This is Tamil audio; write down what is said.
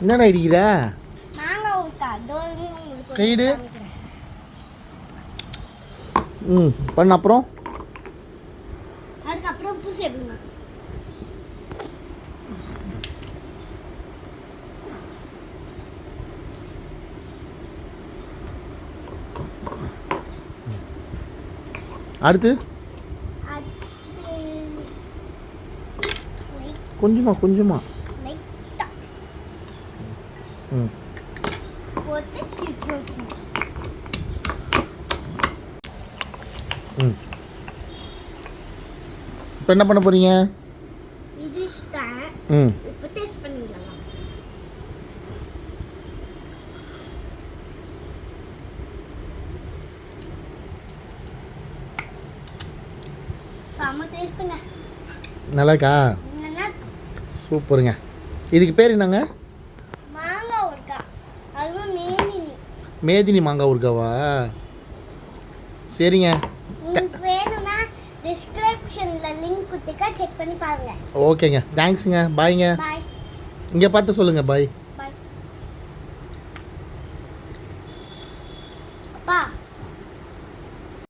என்னடா இடிக்கிற கைடு? பண்ண அப்புறம் அதுக்கப்புறம் உப்பு சேர்க்கணும். அடுத்து கொஞ்சமா இப்போ என்ன பண்ண போறீங்க? இது இப்போ டேஸ்ட் பண்ணிடலாம். செம டேஸ்ட்டுங்க. நல்லா இருக்கா? சூப்பருங்க. இதுக்கு பேர் என்னங்க? மாங்காய் ஊறுகாய். அதுவும் மேதினி மாங்காய் ஊறுகாவா? சரிங்க. உங்களுக்கு வேணும்னா டிஸ்கிரிப்ஷனில் லிங்க் கொடுத்துருக்கா, செக் பண்ணி பாருங்கள். ஓகேங்க, தேங்க்ஸுங்க. பாய்ங்க. பாய். இங்கே பார்த்து சொல்லுங்கள் பாய்.